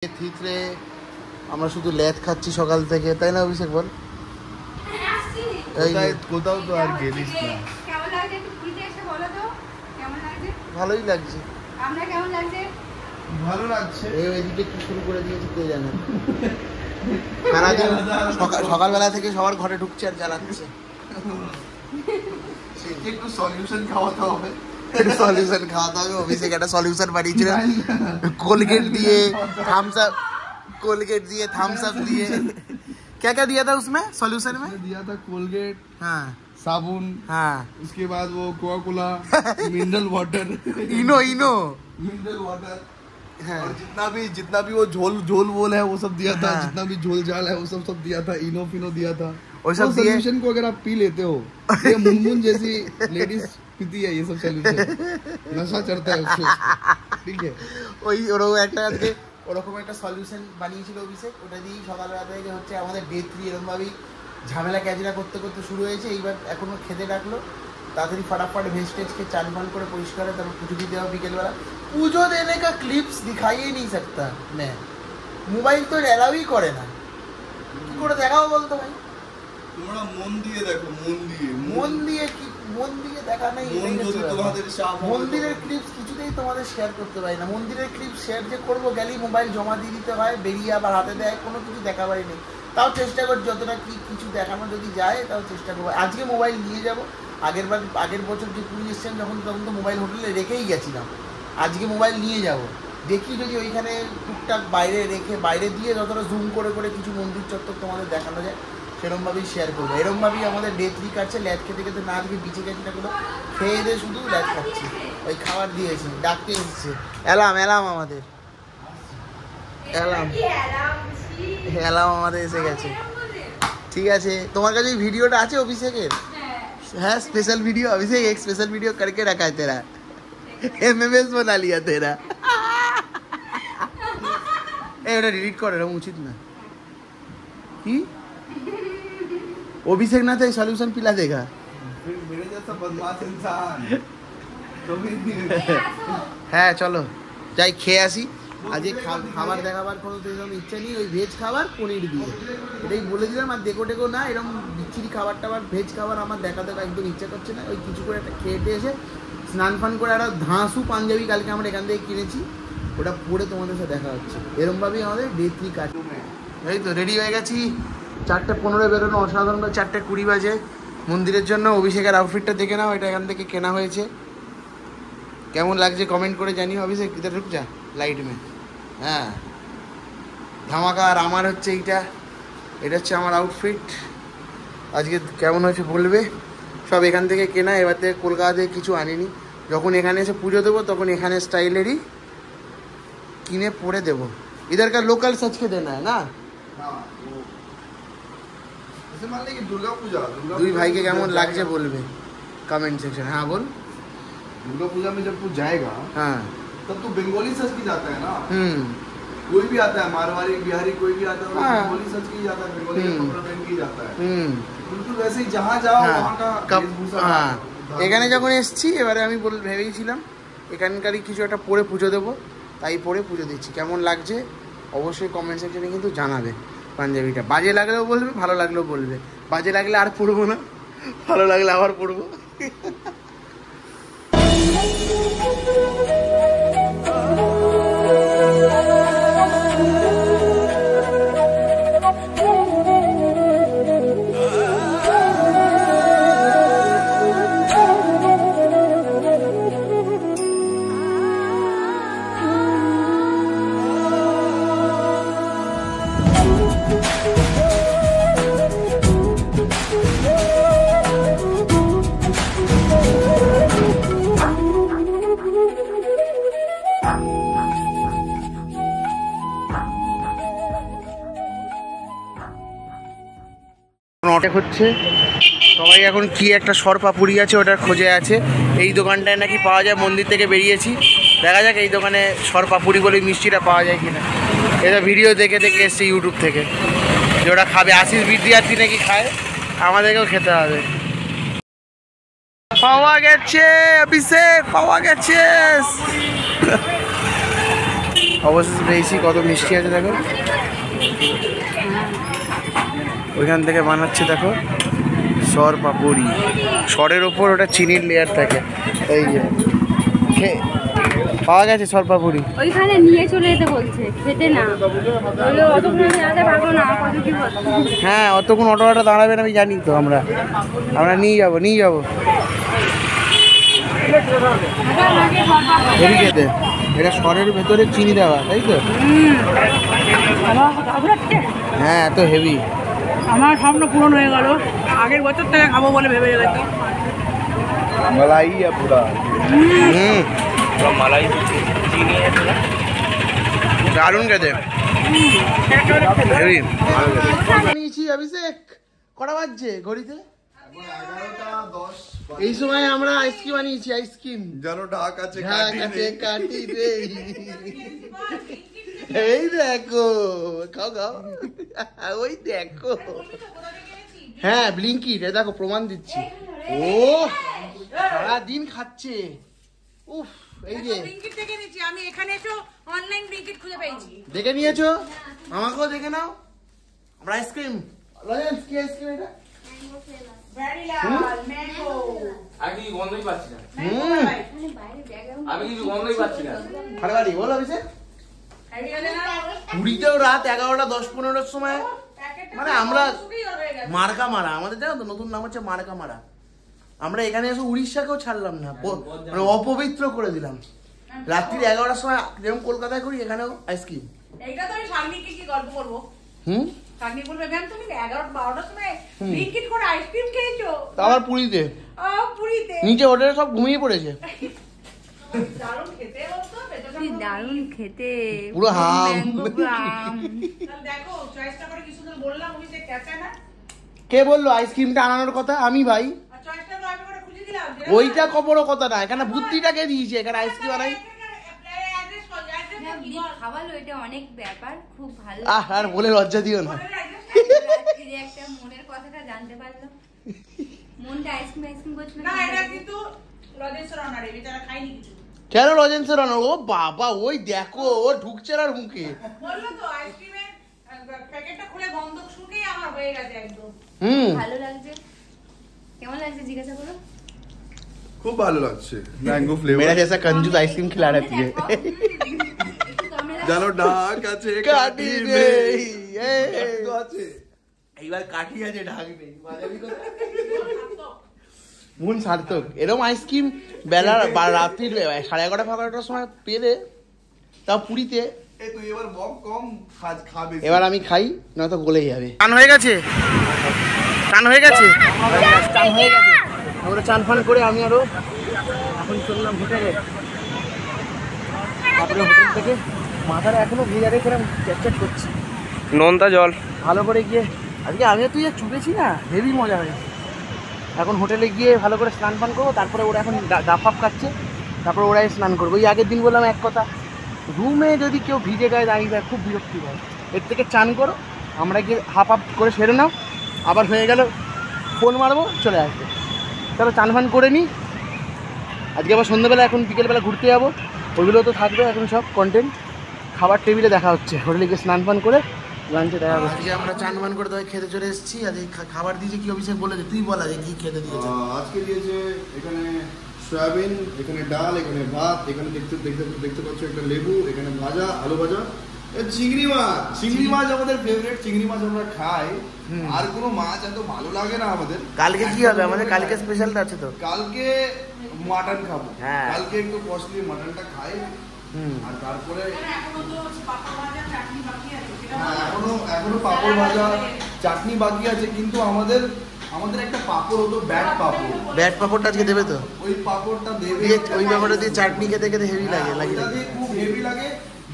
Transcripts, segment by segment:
থিতরে আমরা শুধু ল্যাদ খাচ্ছি সকাল থেকে, তাই না অভিষেক বল? কোথাও তো আর গেলিস না। ভালোই লাগছে। ভালো লাগছে। এদিকে কি শুরু করে দিয়েছে কে জানে। সারাদিন সকালবেলা থেকে সবার ঘরে ঢুকছে আর জ্বালাচ্ছে। একটু সলিউশন খাওয়াতে হবে। सॉल्यूशन खाता है अभिषेक একটা সলিউশন বানিয়েছিল कोलगेट दिए थम्स अप, कोलगेट दिए थम्स अप दिए, क्या क्या दिया था उसमें सॉल्यूशन में? दिया था कोलगेट, हाँ साबुन, हाँ उसके बाद वो कोका कोला, मिनरल वाटर, इनो इनो मिनरल वाटर, हाँ। और जितना भी वो झोल वोल है वो सब दिया था। हाँ। जितना भी झोल झाल है वो सब दिया था। इनो फिनो दिया था। वो सब दिए। सॉल्यूशन को अगर आप पी लेते हो, ये मुनमुन जैसी लेडीज पीती है ये सब सॉल्यूशन, नशा चढ़ता है उससे, ठीक है। ওই ওরকম একটা আজকে ওরকম একটা সলিউশন বানিয়েছিল অভিষেক, ওটা দিয়েই সকালবেলা থেকে হচ্ছে আমাদের ডে 3 এরকমভাবেই ঝামেলা ক্যাজরা করতে করতে শুরু হয়েছে। এইবার এখনো খেতে ডাকলো, তাড়াতাড়ি फटाफट ভেস্টেজকে চান ফান করে পরিষ্কার করে তারপর পুজো দিতে হবে বিকেলবেলা। পুজো देने का क्लिप्स दिखाई ही नहीं सकता मैं, মোবাইল তো অ্যালাউ ही করে না, কি করে দেখাবো বলতো ভাই? তোমরা মন দিয়ে দেখো, মন দিয়ে কি মন দিয়ে দেখা নেই। মন্দিরের ক্লিপস কিছুতেই তোমাদের শেয়ার করতে পারি না। মন্দিরের ক্লিপ শেয়ার যে করবো গেলেই মোবাইল জমা দিয়ে দিতে হয়, বেরিয়ে আবার হাতে দেয়, কোনো কিছু দেখাবারই নেই। তাও চেষ্টা করছি যতটা কিছু দেখানো যদি যায় তাও চেষ্টা করবো। আজকে মোবাইল নিয়ে যাবো। আগের বছর যে পুলিশ এসছেন তখন তো মোবাইল হোটেলে রেখেই গেছিলাম। আজকে মোবাইল নিয়ে যাব, দেখি যদি ওইখানে টুকটাক বাইরে দিয়ে যতটা জুম করে করে কিছু মন্দির চত্বর তোমাদের দেখানো যায় সেরকমভাবেই শেয়ার করবো। এরকমভাবেই আমাদের ডে 3 কাটছে। ল্যাদ খেতে খেতে না আজকে বিচে গেছি না, কোনো খেয়ে দিয়ে শুধু ল্যাদ খাচ্ছি। ওই খাবার দিয়েছি, ডাকতে এসেছে অ্যালার্ম আমাদের অ্যালার্ম আমাদের এসে গেছে। ঠিক আছে, তোমার কাছে ভিডিওটা আছে অভিষেকের? হ্যাঁ স্পেশাল ভিডিও। अभिषेक एक स्पेशल वीडियो करके रखा है तेरा, एमएमएस बना लिया तेरा। এটা ডিলিট করে, এরকম উচিত না। কি अभिषेक ना तो सॉल्यूशन पिला देगा मेरे जैसा बदमाश इंसान कभी नहीं। হ্যাঁ চলো যাই খেয়ে আসি। আজকে খাবার দেখাবার কোনো তো এরকম ইচ্ছা নেই, ওই ভেজ খাবার পনির দিয়ে এটাই বলে দিলাম। আর দেখো না এরকম বিচ্ছিরি খাবার টাবার ভেজ খাবার আমার দেখাতে একদম ইচ্ছা করছে না। ওই কিছু করে একটা খেয়ে এসে স্নান ফান করে একটা ধাঁসু পাঞ্জাবি কালকে আমরা এখান থেকে কিনেছি, ওটা পরে তোমাদের সাথে দেখা হচ্ছে। এরকমভাবেই আমাদের ডে 3 কাটবে। এই তো রেডি হয়ে গেছি, 4:15 বেরোনো, অসাধারণ 4:20 বাজে মন্দিরের জন্য। অভিষেকের আউটফিটটা দেখে নাও, এটা এখান থেকে কেনা হয়েছে। কেমন লাগছে কমেন্ট করে জানিও। অভিষেক ইধার রুক যা লাইট মে। হ্যাঁ ধামাকা। আর আমার হচ্ছে এটা হচ্ছে আমার আউটফিট। আজকে কেমন হয়েছে বলবে। সব এখান থেকে কেনা, এবার থেকে কলকাতা থেকে কিছু আনিনি। যখন এখানে এসে পুজো দেবো তখন এখানে স্টাইলেরই কিনে পরে দেবো। ইধারকার লোকাল সচকে দেনা है না। দুই ভাইকে কেমন লাগছে বলবে कमेंट सेक्शन। हाँ बोल। दुर्गा पूजा में जब तू जाएगा, हाँ तब तो बंगाली सच की जाता है ना। कोई भी आता है, मारवाड़ी बिहारी कोई भी आता है, बंगाली सच की जाता है, बंगाली का कपड़ा पहन के जाता है। बिल्कुल वैसे ही जहाँ जाओ वहाँ का वेशभूषा। हाँ এখানে যখন এসেছি এবারে আমি ভেবেছিলাম এখানকারই কিছু একটা পরে পুজো দেবো, তাই পরে পুজো দিচ্ছি। কেমন লাগছে অবশ্যই কমেন্ট সেকশনে কিন্তু জানাবে। পাঞ্জাবিটা বাজে লাগলেও বলবে, ভালো লাগলেও বলবে। বাজে লাগলে আর পরবো না, ভালো লাগলে আবার পরবো। অনেক হচ্ছে, সবাই এখন কি একটা সরপাপুরি আছে ওটার খোঁজে আছে। এই দোকানটায় নাকি পাওয়া যায়, মন্দির থেকে বেরিয়েছি, দেখা যাক এই দোকানে সরপাপুরি বলে মিষ্টিটা পাওয়া যায় কিনা। এটা ভিডিও দেখে এসছে ইউটিউব থেকে, যে ওটা খাবে। আশিস বিদ্যার্থী নাকি খায়, আমাদেরকেও খেতে হবে। পাওয়া গেছে অভিষেক, পাওয়া গেছে। অবশেষে পেয়েছি, কত মিষ্টি আছে দেখো। ওইখান থেকে বানাচ্ছে দেখো সর পাপড়ি। সরের ওপর ওটা চিনির লেয়ার থাকে। এই যে পাওয়া গেছে সর পাপড়ি, ওইখানে নিয়ে চলে যেতে বলছে, খেতে না বলে অতক্ষণ যেতে পারবো না। কত কি বলছে? হ্যাঁ অতক্ষণ অটোটা দাঁড়াবে না আমি জানি তো। আমরা নিয়ে যাবো হেভি খেতে। এটা সরের ভেতরে চিনি দেওয়া তাই তো? হ্যাঁ এত হেভি। আমার স্বপ্ন পূরণ হয়ে গেল, আগের বছর থেকে খাবো বলে ভেবে রেখেছি। मलाई है पूरा। মালাই দারুণ খেতে। বানিয়েছি অভিষেক, কটা বাজছে ঘড়িতে? এই সময় আমরা আইসক্রিম বানিয়েছি, আইসক্রিম জানো ঢাক আছে কাটি রে। এই দেখো খাও খাও, ওই দেখো। হ্যাঁ ব্লিঙ্কিট, এই দেখো প্রমাণ দিচ্ছি। ও সারাদিন খাচ্ছে। উফ এই যে ব্লিঙ্কিট থেকে নিয়েছি আমি, এখানে এসো অনলাইন ব্লিঙ্কিট খুঁজে পেয়েছি। দেখে নিয়েছো, আমাকেও দেখে নাও। আমরা আইসক্রিম, লজেন্স কি আইসক্রিম এটা? Vanilla mango. আমি কিছু গন্ধই পাচ্ছি না। ফাটাফাটি বলো অভিষেক। পুরীতেও রাত 11টা 10-15টার সময়, মানে আমরা মার্কা মারা, আমাদের জানো তো নতুন নাম হচ্ছে মার্কা মারা। আমরা এখানে এসে উড়িষ্যাকেও ছাড়লাম না, মানে অপবিত্র করে দিলাম। রাত্রি 11টার সময় যেরকম কলকাতায় করি এখানেও আইসক্রিম। এইটা তো আমি শাগনিকে কি গল্প করবো? শাগনি বলবে ম্যাম তুমি 11-12টার সময় ব্লিঙ্কিট করে আইসক্রিম খেয়েছো? আবার পুরীতে, পুরীতে নিচে হোটেলে সব ঘুমিয়ে পড়েছে। দারুণ খেতে হতো, দারুণ খেতে, পুরো হাম। দেখো চয়েসটা করে কি সুন্দর বললাম, উনি যে ক্যাচা না। কে বললো আইসক্রিমটা আনানোর কথা? আমি ভাই। আর চয়েসটা তো আমি করে খুঁজে দিলাম। ওইটা কপড়ো কথা না, এখানে বুদ্ধিটাকে দিয়েছে, এখানে আইসক্রিম বানাই। খাওয়ালো, এটা অনেক ব্যাপার, খুব ভালো। আর বলে লজ্জা দিও না। রাত্রিরে একটা মনের কথাটা জানতে পারলাম, মনটা আইসক্রিম আইসক্রিম করছিল না। এটা কিন্তু লজেন্সের অনারে, বেচারা খাইনি কিছু। কেন লজেন্সের অনার? ও বাবা ওই দেখো, ও ঢুকছে না মুখে। বললো তো আইসক্রিমের প্যাকেটটা খুলে গন্ধ শুকেই আমার হয়ে গেছে একদম। ভালো লাগছে। কেমন লাগছে জিজ্ঞাসা করো। खूब ভালো লাগছে। Mango flavour. मेरा जैसा कंजूस आइसक्रीम खिला रही है। জানো ঢাক আছে কাটি নেই। তো আছে। এইবার কাটি আছে, ঢাক নেই। মন সার্থক। এরকম আইসক্রিম বেলা রাত্রির 11:30-12টার সময় পেলে, তাও পুরীতে। এই তুই এবার বক কম খাবে। এবার আমি খাই, নয়তো গলে যাবে। চান হয়ে গেছে, চান হয়ে গেছে, চান হয়ে গেছে। আমরা চান ফান করে আমি আরো এখন চললাম হোটেলে। তারপরে হোটেল থেকে মাথাটা এখনো ভেজা রেখে চ্যাট করছি, নোনতা জল ভালো করে গিয়ে। আজকে আমিও তুই চুপেছি না, হেভি মজা হয়েছে। এখন হোটেলে গিয়ে ভালো করে স্নান ফান করবো, তারপরে ওরা এখন ডাফাপ খাচ্ছে, তারপরে ওরাই স্নান করবো। ওই আগের দিন বললাম এক কথা, রুমে যদি কেউ ভিজে গায়ে দাঁড়িয়ে যায় খুব বিরক্তি হয়। এর থেকে চান করো, আমরা গিয়ে হাফ হাফ করে সেরে নাও, আবার হয়ে গেল ফোন মারবো চলে আসবে। তাহলে চান ফান করে নিই। আজকে আবার সন্ধ্যেবেলা, এখন বিকেলবেলা ঘুরতে যাবো, ওইগুলো তো থাকবে এখন সব কন্টেন্ট। খাবার টেবিলে দেখা হচ্ছে, হোটেলে গিয়ে স্নান ফান করে লাঞ্চে দেখা হবে। আজকে আমরা চান ফান করে তবে খেতে চলে এসেছি। আজকে খাবার দিয়েছে কি অভিষেক বলে দে, তুই বল আজকে কি খেতে দিয়েছে। আজকে দিয়েছে এখানে সয়াবিন, এখানে ডাল, এখানে ভাত, এখানে দেখতে পাচ্ছ একটা লেবু, এখানে ভাজা, আলু ভাজা, চিংড়ি মাছ। চিংড়ি মাছ আমাদের ফেভারিট, চিংড়ি মাছ আমরা খাই। আর কোনো মাছ এত ভালো লাগে না আমাদের। কালকে কি হবে আমাদের? কালকে স্পেশালটা আছে তো, কালকে মাটন খাবো। হ্যাঁ কালকে একটু কস্টলি মাটনটা খাই। আর তারপরে এখনো পাপড় ভাজা, চাটনি বাকি আছে। কিন্তু আমাদের একটা পাপড় হতো, ব্যাট পাপড়টা আজকে দেবে তো। ওই পাপড়টা দেবে, ওই পাপড়টা দিয়ে চাটনি খেতে খেতে হেভি লাগে। খুব হেভি লাগে।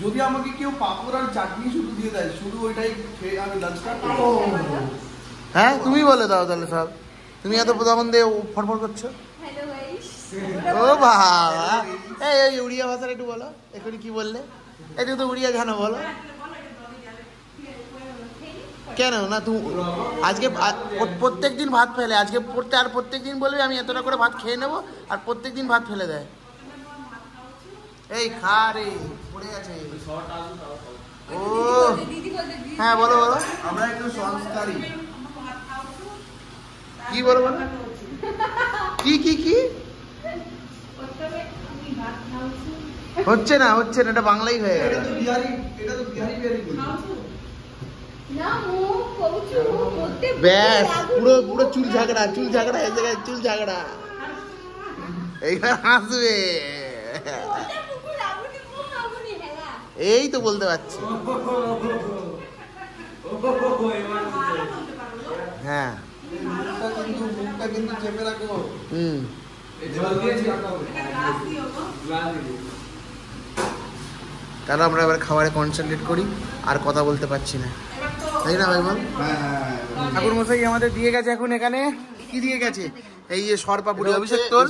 যদি আমাকে কেউ পাপড় আর চাটনি শুধু দিয়ে দেয়, শুধু ওইটাই খেয়ে আমি লাঞ্চটা করবো। হ্যাঁ তুমি বলে দাও তাহলে সব। তুমি এত প্রধান দিয়ে ফটফট করছো। ও বাবা, এই উড়িয়া ভাষাটা একটু বলো, এখনই কি বললে? একটু তো উড়িয়া জানো, বলো। কেন না তুমি আজকে প্রত্যেক দিন ভাত ফেলে, আজকে প্রত্যেক দিন বলবে আমি এতটা করে ভাত খেয়ে নেবো, আর প্রত্যেক দিন ভাত ফেলে দেয়। এই খা রে, পড়ে গেছে। ও হ্যাঁ, বলো বলো। আমরা একটু সংস্কারী। কি বলো বলো, কি কি কি হচ্ছে না, হচ্ছে না, এটা বাংলাই হয়ে গেল। এটা তো বিহারি, এটা তো বিহারি বিহারি বলি। ব্যাস, পুরো পুরো চুল ঝাগড়া, চুল ঝাগড়া, এই জায়গায় চুল ঝাগড়া। এইবার হাসবে, এই তো বলতে পারছি। হ্যাঁ, মুখটা কিন্তু চেপে রাখো। হুম। তাহলে আমরা এবার খাবারে কনসেন্ট্রেট করি, আর কথা বলতে পারছি না, তাই না ভাই বল? ঠাকুর মশাই আমাদের দিয়ে গেছে এখন এখানে, কি দিয়ে গেছে? এই যে সরপাপুরি। অভিষেক তোর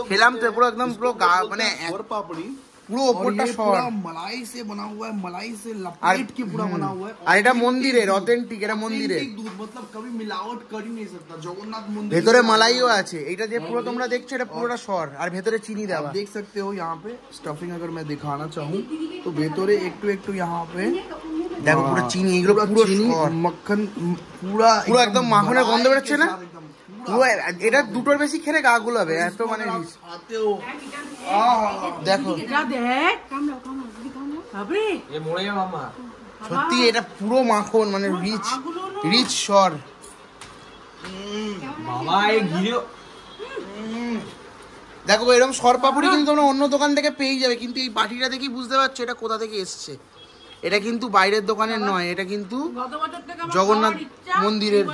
খেলাম তো, পুরো একদম পুরো মানে সরপাপড়ি পুরো ওপরটা সর, मलाई से बना हुआ है, मलाई से लपेट के पूरा बना हुआ है। আর এটা মন্দিরের অথেন্টিক, এটা মন্দিরের दूध, मतलब कभी मिलावट कर ही नहीं सकता। जगन्नाथ मंदिर ভেতরে মালাইও আছে। এটা যে পুরো তোমরা দেখছো, এটা পুরোটা সর, আর ভেতরে চিনি দেওয়া। आप देख सकते हो यहाँ पे स्टफिंग, अगर मैं दिखाना चाहूँ तो भेतरे एक टू यहाँ पे দেখো পুরো চিনি, এগুলো পুরো चीनी সর, मक्खन पूरा পুরো একদম মাখনের গন্ধ বেরোচ্ছে না? एकदम পুরো এটা দুটোর বেশি খেলে গা গুলাবে, এত মানে rich। खाते हो। দেখো এ মরে যা মামা। সত্যি এটা পুরো মাখন, মানে রিচ রিচ সর। বাবা এই ঘিরে দেখো এরকম সরপাপুরি কিন্তু তোমরা অন্য দোকান থেকে পেয়ে যাবে, কিন্তু এই বাটিটা দেখি বুঝতে পারছো এটা কোথা থেকে এসছে। এটা কিন্তু বাইরের দোকানের নয়, এটা কিন্তু জগন্নাথ মন্দিরের।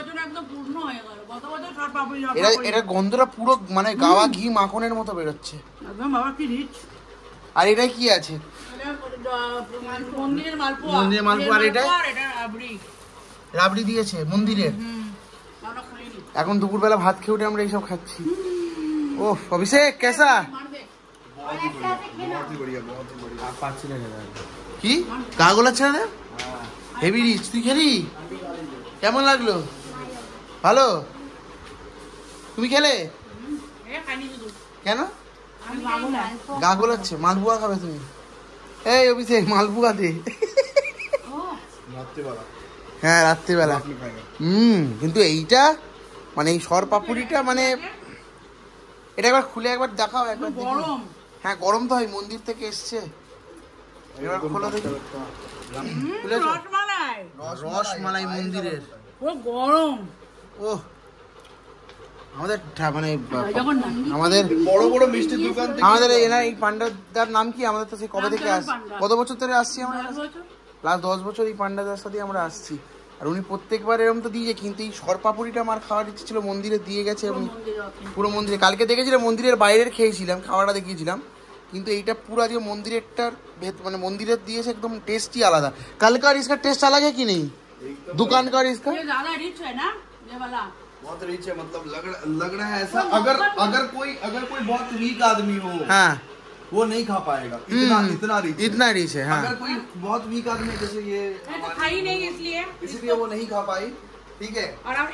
এটা এটা গন্ধটা পুরো মানে গাওয়া ঘি মাখনের মতো বেরোচ্ছে। আর এটা কি আছে? মন্দিরের মালপোয়া, মন্দিরের মালপোয়া। আর এটা রাবড়ি দিয়েছে মন্দিরের। এখন দুপুরবেলা ভাত খেয়ে উঠে আমরা এইসব খাচ্ছি। ও অভিষেক কেসা बहुत ही बढ़िया, बहुत ही बढ़िया। কি কাগলা ছেড়ে দে, হেভি রিচ। তুই খেলি, কেমন লাগলো? ভালো। তুমি খেলে কেন? গা গোলাচ্ছে। মালপুয়া খাবে তুমি? এই অভিষেক মালপুয়া দে। रात्रि वाला হ্যাঁ রাত্রিবেলা। आपने खाएगा। কিন্তু এইটা মানে এই সরপাপুরিটা মানে এটা একবার খুলে একবার দেখাও, একবার দেখি। গরম। হ্যাঁ গরম তো হয়, মন্দির থেকে এসছে। এবার খোলো দেখি। খুলেছো? রসমালাই রসমালাই মন্দিরের। পুরো গরম। ও আমাদের মানে যখন আমাদের বড় বড় মিষ্টির দোকান থেকে আমাদের এনার এই পান্ডাদার নাম কি? আমাদের তো সেই কবে থেকে কত বছর ধরে আসছি আমরা, লাস্ট 10 বছর এই পান্ডাদার সাথে আমরা আসছি। আর উনি প্রত্যেকবার এরকম তো দিয়ে, কিন্তু এই সরপাপুরিটা আমার খাওয়ার ইচ্ছে ছিল, মন্দিরে দিয়ে গেছে। এবং পুরো মন্দিরে কালকে দেখেছিলাম, মন্দিরের বাইরের খেয়েছিলাম, খাওয়াটা দেখিয়েছিলাম, কিন্তু এইটা পুরো আজকে মন্দিরেরটার মানে মন্দিরের দিয়েছে, একদম টেস্টই আলাদা। কালকার इसका टेस्ट अलग है कि नहीं? दुकान का इसका ये ज्यादा रिच है ना ये वाला। बहुत रिच है, मतलब लग रहा है ऐसा। अगर कोई बहुत वीक आदमी हो, हाँ वो नहीं खा पाएगा। इतना रिच है। इतना रिच है। हाँ अगर कोई बहुत वीक आदमी जैसे ये मैं तो खाई नहीं इसलिए इसलिए वो नहीं खा पाई, ठीक है। और हम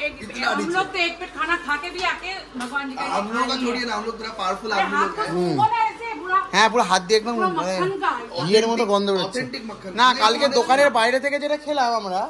हम लोग तो एक पेट खाना खा के भी आके भगवान जी का हम लोग का छोड़िए ना, हम लोग थोड़ा पावरफुल आदमी हाथ लोग को हैं। छूबो ना ऐसे पूरा হ্যাঁ পুরো হাত দিয়ে একদম पूरा মানে मक्खन का ঘিয়ের মতো গন্ধ বেরোচ্ছে। Authentic मक्खन। না কালকে দোকানের বাইরে থেকে যেটা খেলাম আমরা,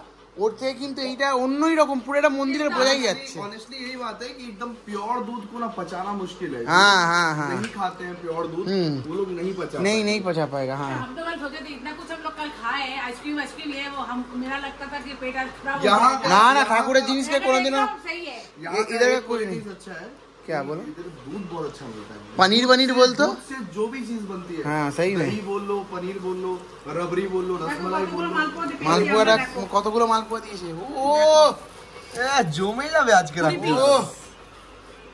ওর থেকে কিন্তু এইটা অন্যই রকম, পুরো এটা মন্দিরের বোঝাই যাচ্ছে। ऑनेस्टली यही बात है कि एकदम प्योर दूध को ना पचाना मुश्किल है। हाँ हाँ हाँ, नहीं खाते हैं प्योर दूध, वो लोग नहीं पचा नहीं नहीं पचा पाएगा। हाँ हम तो कल सोचे थे इतना कुछ हम लोग कल खाए आइसक्रीम वाइसक्रीम लिए वो हम मेरा लगता था कि पेट आज खराब हो यहाँ जाएगा। না না ঠাকুরের জিনিসকে কোনোদিনও एकदम सही है। यहाँ का इधर का एक कोई चीज नहीं। अच्छा है, क्या बोलो? इधर दूध बहुत अच्छा मिलता है। पनीर वनीर बोलतो। दूध से जो भी चीज बनती है, हाँ सही में दही बोल लो, पनीर बोल लो, रबड़ी बोल लो, रसमलाई बोल लो, मालपुआ दिखाई दिया মালপুয়াটা देखो। কতগুলো মালপুয়া দিয়েছে। ও জমে যাবে আজকে রাতে। ও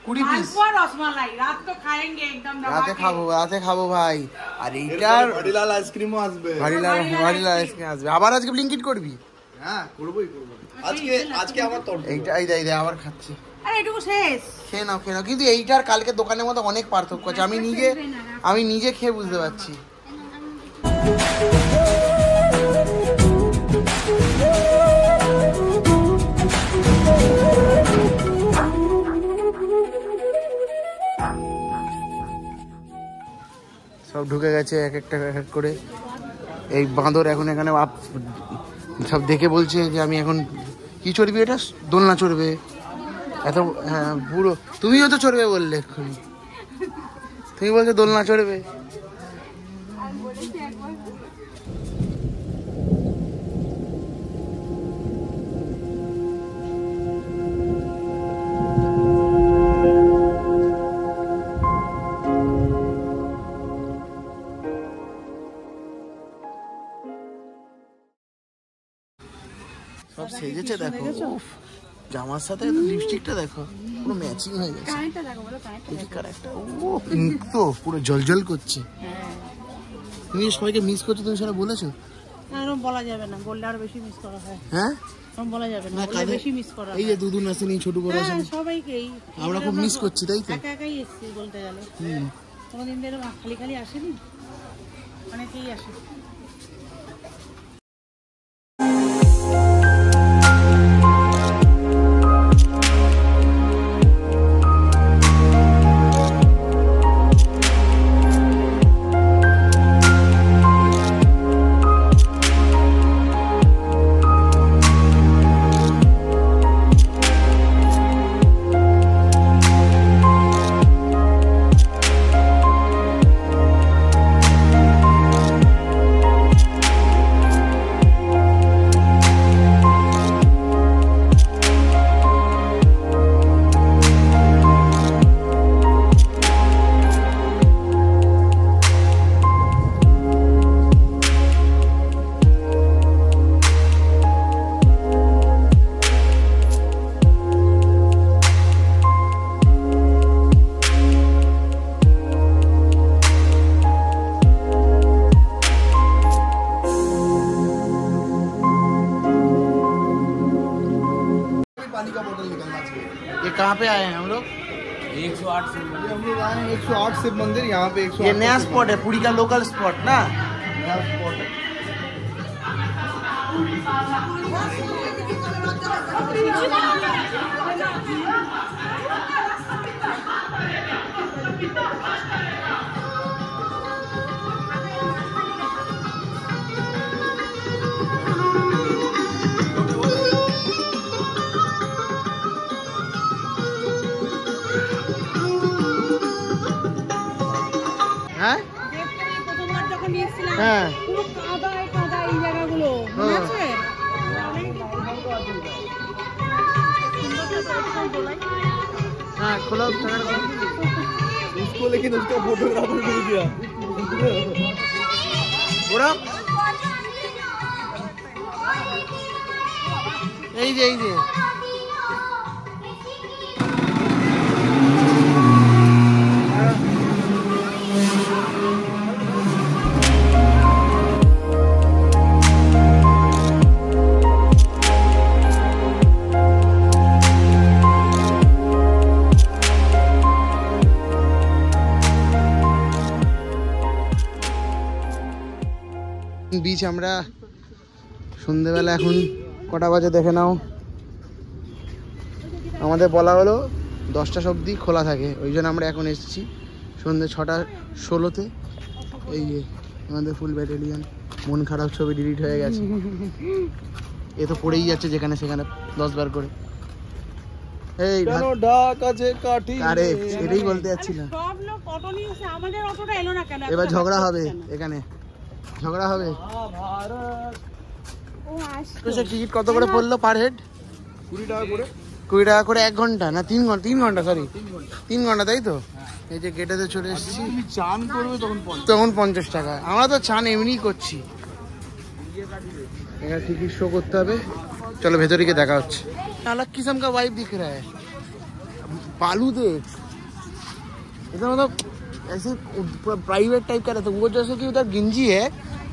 20 পিস मालपुआ रसमलाई रात को खाएंगे एकदम दबा রাতে के। খাবো ভাই। আর এইটার ভাডিলাল আইসক্রিমও আসবে। ভারিলা আজকে আসবে আবার। আজকে ব্লিঙ্কিট করবি? হ্যাঁ করবোই। আজকে আমার তরকারি। এইটা এই দে আবার খাচ্ছি। আরে এটুকু শেষ খেয়ে নাও খেয়ে নাও, কিন্তু এইটার কালকে দোকানের মধ্যে অনেক পার্থক্য আছে। আমি নিজে খেয়ে বুঝতে পারছি। সব সব ঢুকে গেছে এক একটা এক এক করে। এই বাঁদর এখন এখানে সব দেখে বলছে যে আমি এখন কি চড়বি, এটা দোলনা চড়বে এত। হ্যাঁ পুরো তুমিও তো চড়বে বললে এক্ষুনি, তুমি বলছো দোলনা চড়বে। সব সেজেছে দেখো, উফ, জামার সাথে লিপস্টিকটা দেখো পুরো ম্যাচিং হয়ে গেছে। কারেক্টটা ও পিঙ্ক তো পুরো জলজল করছে। তুমি সবাইকে মিস করছো, তুমি সেটা বলেছো? এরকম বলা যাবে না, বললে আরো বেশি মিস করা হয়। হ্যাঁ এরকম বলা যাবে না, বললে বেশি মিস করা হয়। এই যে দুদুন আসেনি, ছোট করে আসেনি, সবাইকেই আমরা খুব মিস করছি তাই তো। একা একাই এসেছি বলতে গেলে, কোনোদিন তো এরকম খালি খালি আসেনি, অনেকেই আসে। ये कहाँ पे आए हैं हम लोग? 108 से हम लोग आए हैं 108 शिव मंदिर, यहाँ पे 108 ये नया स्पॉट है, पुरी का लोकल स्पॉट ना। नया स्पॉट है। হ্যাঁ প্রথমবার যখন এসেছিলাম হ্যাঁ পুরো কাদায় কাদায় এই জায়গাগুলো, মনে আছে? हाँ खोलो उसको लेकिन उसका फोटोग्राफर मिल गया। बुरा এই যে বিচ আমরা সন্ধ্যেবেলা এখন কটা বাজে দেখে নাও, আমাদের বলা হলো 10টা অবধি খোলা থাকে, ওই জন্য আমরা এখন এসেছি সন্ধ্যে 6:16-তে। এই যে আমাদের ফুল ব্যাটালিয়ন, মন খারাপ ছবি ডিলিট হয়ে গেছে, এ তো পড়েই যাচ্ছে যেখানে সেখানে 10 বার করে। এই ডাক আছে কাঠি, আরে এটাই বলতে যাচ্ছিলাম, সব লোক অটো নিয়ে এসে আমাদের অটোটা এলো না কেন? এবার ঝগড়া হবে, এখানে ঝগড়া হবে। টিকিট কত করে পড়লো পার হেড? 20 টাকা করে। 20 টাকা করে 1 ঘন্টা না 3 ঘন্টা? 3 ঘন্টা সরি 3 ঘন্টা তাই তো। এই যে গেটেতে চলে এসেছি, তুমি চান করবে তখন 50 টাকা। আমরা তো চান এমনিই করছি, এখানে টিকিট শো করতে হবে। চলো ভেতরে গিয়ে দেখা হচ্ছে। अलग किस्म का वाइब दिख रहा है, बालू देख इधर, मतलब ऐसे प्राइवेट टाइप का रहता है वो, जैसे कि उधर गिंजी है,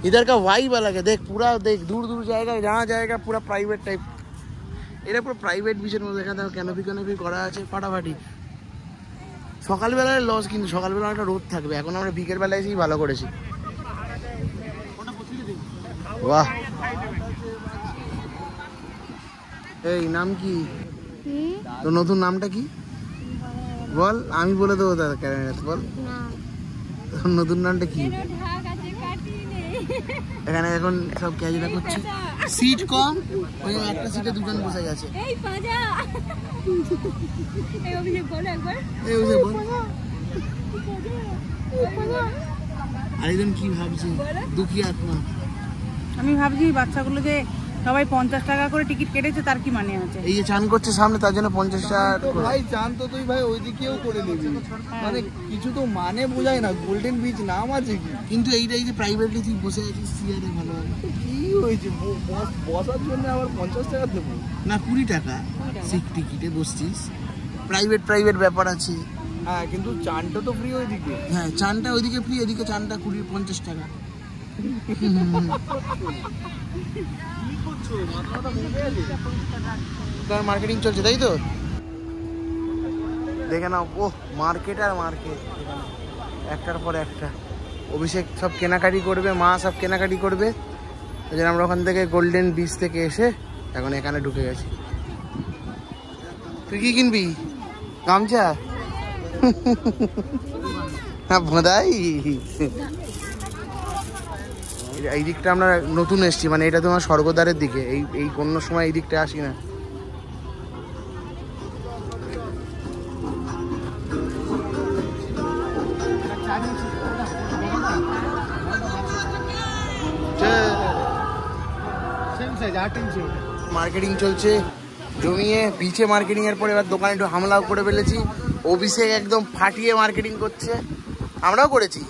इधर का वाइब अलग है। देख पूरा देख दूर दूर जाएगा, जहाँ जाएगा पूरा प्राइवेट टाइप, এটা পুরো প্রাইভেট বিচের মধ্যে। এখানে ক্যানোপি করা আছে ফাটাফাটি। সকালবেলায় লস, কিন্তু সকালবেলা একটা রোদ থাকবে। এখন আমরা বিকেল বেলায় এসেই ভালো করেছি। বাহ, এই নাম কি তোর? নতুন নামটা কি বল, আমি বলে দেবো দাদা। বল নতুন নামটা কি? কেন ঢাক আছে কাটি নেই এখানে এখন সব ক্যাজেরা করছে, সিট কম, ওই একটা সিটে দুজন বসে গেছে। এই পাজা এই অভিনয় বলো একবার এই বসে বল। আরেকজন কি ভাবছে, দুঃখী আত্মা। আমি ভাবছি বাচ্চাগুলো যে সবাই 50 টাকা করে টিকিট কেটেছে তার কি মানে আছে? এই যে চান করছে সামনে, তার জন্য 50 টাকা তো করে। ভাই চান তো তুই ভাই ওইদিকেও করে নিবি, মানে কিছু তো মানে বোঝায় না। গোল্ডেন বিচ নাম আছে কি? কিন্তু এইটাই যে প্রাইভেটলি তুই বসে আছিস সিয়ারে, ভালো হবে কি হয়েছে বসার জন্য আবার 50 টাকা দেবো? না, 20 টাকা সিট টিকিটে বসছিস, প্রাইভেট ব্যাপার আছে। হ্যাঁ কিন্তু চানটা তো ফ্রি ওইদিকে। হ্যাঁ, চানটা ওইদিকে ফ্রি, এদিকে চানটা 50 টাকা। তার মার্কেটিং চলছে তাই তো? দেখে নাও, ও মার্কেট আর মার্কেট, একটার পর একটা। অভিষেক সব কেনাকাটি করবে, মা সব কেনাকাটি করবে, ওই জন্য আমরা ওখান থেকে গোল্ডেন বিচ থেকে এসে এখন এখানে ঢুকে গেছি। তুই কি কিনবি? গামছা? হ্যাঁ, ভোঁদাই। এই দিকটা আমরা নতুন এসছি, মানে এটা তোমার স্বর্গদ্বারের দিকে, এই কোনো সময় এই দিকটা আসি না। মার্কেটিং চলছে জমিয়ে, পিছে মার্কেটিং এর পরে এবার দোকানে একটু হামলাও করে ফেলেছি। অভিষেক একদম ফাটিয়ে মার্কেটিং করছে, আমরাও করেছি।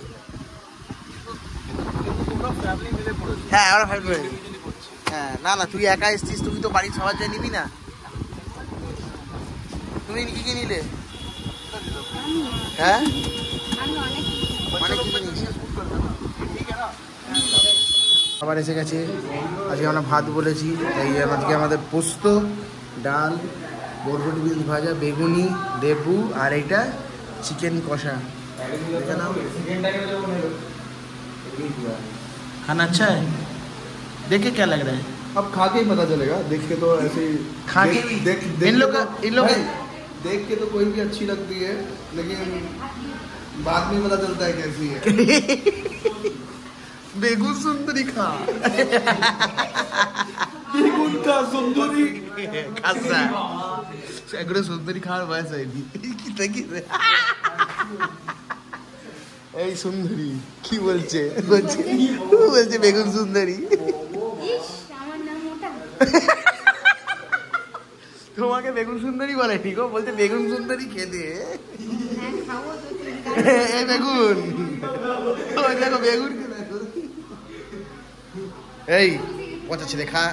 হ্যাঁ, আমরা ফ্যামিলি। হ্যাঁ, না না, তুই একা এসছিস, তুমি তো বাড়ির সবার জন্য নিবি না। তুমি কি কি নিলে? হ্যাঁ, অনেক কিছু নিয়েছি। আবার এসে গেছে, আজকে আমরা ভাত বলেছি, তাই আজকে আমাদের পোস্ত, ডাল, বরবটি বিন ভাজা, বেগুনি, লেবু আর এইটা চিকেন কষা। দেখে নাও, खाना अच्छा है? देख के क्या लग रहा है? अब खा के ही पता चलेगा, देख के तो ऐसे ही खा के भी? इन लोग भाई, देख के तो कोई भी अच्छी लगती है, लेकिन बाद में पता चलता है कैसी है। बेगुन सुंदरी खा। बेगुन का सुंदरी खासा एगुलो सुंदरी खाওয়ার বয়স হয়নি। এই সুন্দরী কি বলছে? বলছে বেগুন সুন্দরী। আমার নাম ওটা তোমাকে বেগুন সুন্দরী বলে ঠিক, বলছে বেগুন সুন্দরী খেতে। হ্যাঁ খাবো তো এই বেগুন, ওই দেখো বেগুন। এই পচা ছেলে খা।